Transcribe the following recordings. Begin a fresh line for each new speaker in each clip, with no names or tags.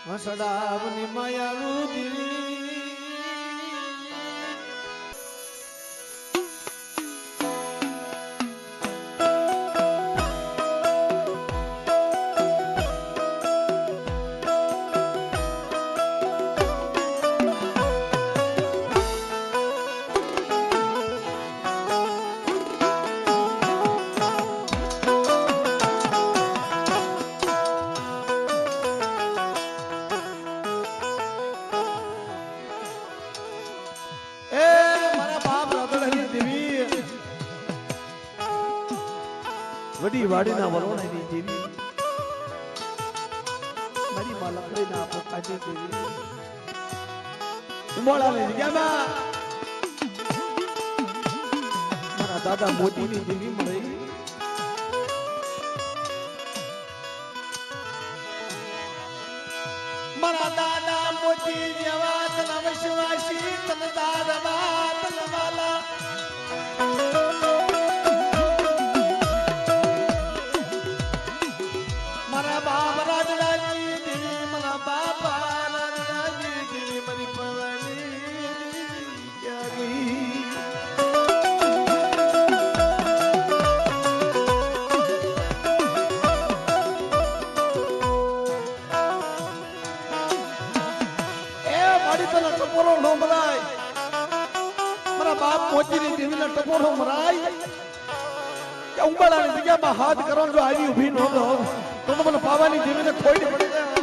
હસડાવની માયાળું દીવી વડી વાડીના વરોણાની દેવી મારી માં લખડીના પોકાજી દેવી ઉંબાળાની જગ્યામાં મારા દાદા મોતીની દેવી મળી મારા દાદા મોતી જેવા તન વિશ્વાસી તન દાદા તન વાલા મોતીની દેવીના ટપોરો મરાય કે ઉંબાળાની જગ્યામાં હાથ કરો જો આવી ઊભી ન રહો તો મને પાવાની દેવીને ખોઈ પડી જાય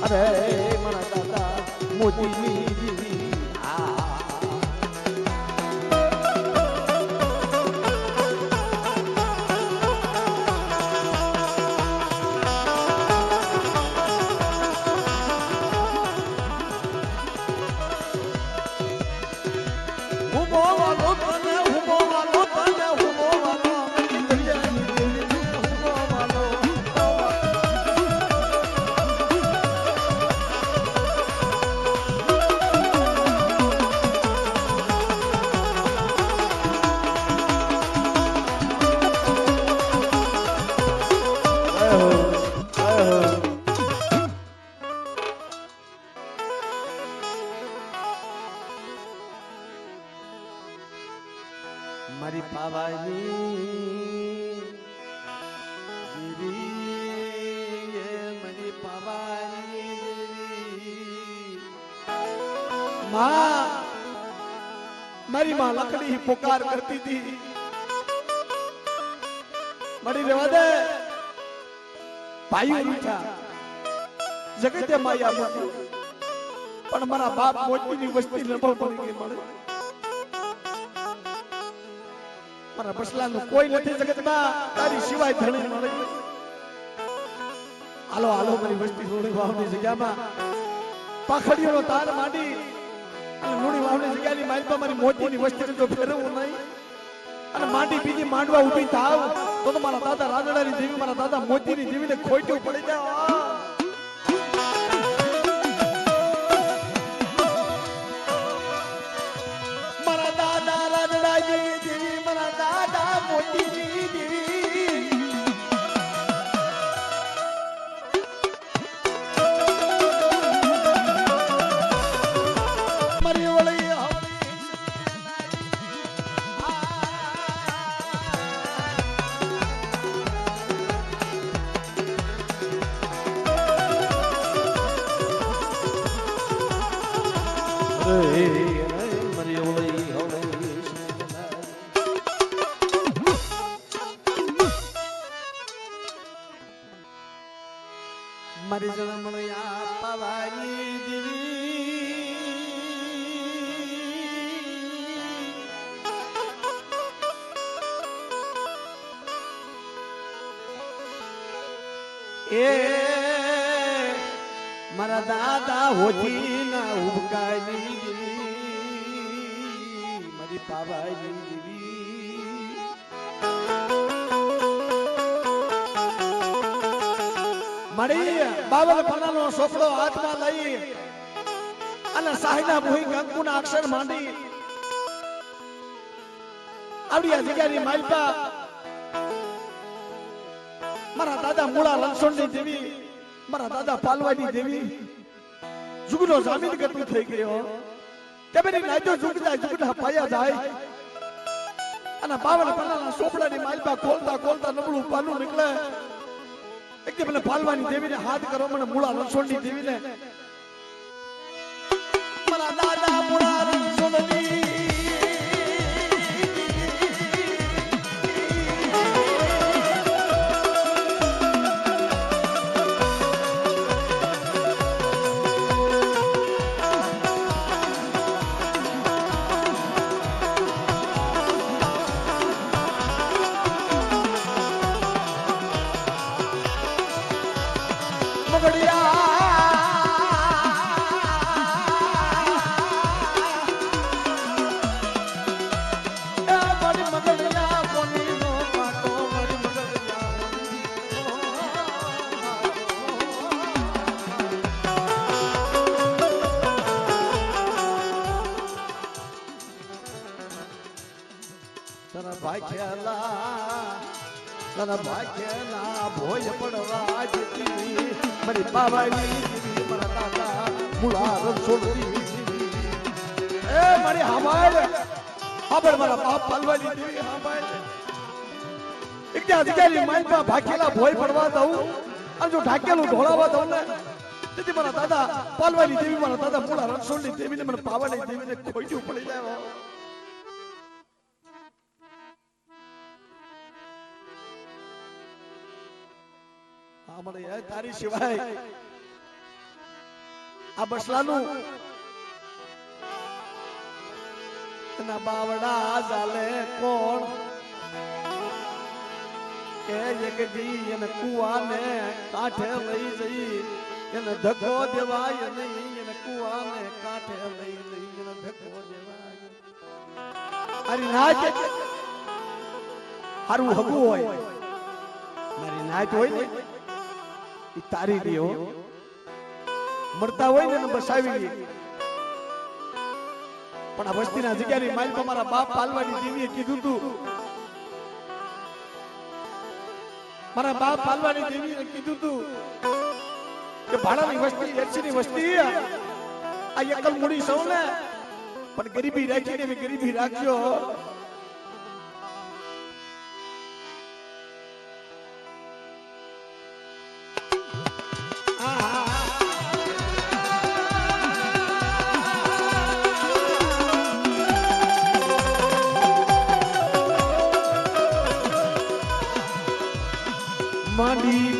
અરે મારા દાદા મોતીની દેવી મારી પાવાની દેવી મારી પાવાની દેવી મારી માં લકડી પુકાર કરતી હતી મળી રહેવા દે ભાઈઓ રૂઠા જગતે માયા મોટી પણ મારા બાપ મોટીની વસ્તી લંબો પડી ગઈ મળે મારા બસલાનું કોઈ નથી જગતમાં તારી સિવાય ધણી મળે હાલો હાલો મારી વસ્તી લુણી વાવની જગ્યામાં પાખડીઓનો તાર માંડી અને લુણી વાવની જગ્યાની માલપા મારી મોતીની વસ્તીને જો ફેરવવું નહીં અને માંડી બીજી માંડવા ઊભી થાવ તો મારા દાદા રાજડાની દેવી મારા દાદા મોતીની દેવીને ખોટું પડી જાય મારા દાદા રાજડાની દેવી મારા દાદા મોતીની દેવી મારી વળી મારી જન્મણ્યા પાવાની દેવી એ મારા દાદા હોતી ના ઉબકાની દેવી મારી પાવાની દેવી મળી બાવન પન્નાનો સોફળો હાથમાં લઈ અને સાહિના ભૂઈ કંકુના અક્ષર માંડી આવડી આ જગ્યાની માલપા મારા દાદા મૂળા રણછોડની દેવી મારા દાદા પાલવાની દેવી જુગનો જામીન કરતું થઈ ગયો તે બેની નાજો જુગતા જુગના પાયા જાય અને બાવન પન્નાના સોફળાની માલપા ખોલતા ખોલતા નબળું પાલું નીકળે એકદમ મને પાલવાની દેવીને હાથ કરો મને મૂળા રણછોડની દેવીને મારા દાદા મૂળા રણછોડની ભાગ્યના ભોય પડવા જતી મારી પાવાની દેવી મારા દાદા મૂળા રણછોડની એ મારી હામાળ મારા બાપ પાલવાની દેવી હામાળ એક અધિકારી માલપા ભાગેલા ભોય પડવા દઉં અને જો ઢાકેલું ઢોળાવા દઉં ને તેથી મારા દાદા પાલવાની દેવી મારા દાદા મૂળા રણછોડની દેવીને મને પાવાની દેવીને ખોઈયું પડી જાય અમારે તારી સિવાય આ બસલાનું એના બાવડા ચાલે કોણ કે એક જી એને કુવાને કાંઠે લઈ જઈ એને ધક્કો દેવાય નહીં એને કુવાને કાંઠે લઈ જઈ એને ધક્કો દેવાય મારી નાચ હારું હગું હોય મારી નાચ હોય ને ઈ તારી ગયો મરતા હોય ને બસાવી પણ આ વસ્તીના જગ્યાની માલ તો મારા બાપ પાલવાની દેવીએ કીધું તું મારા બાપ પાલવાની દેવીએ કીધું તું કે ભાડાની વસ્તી એરસીની વસ્તી આ એકલ મૂડી સૌ ને પણ ગરીબી રાખીને એવી ગરીબી રાખજો માંડી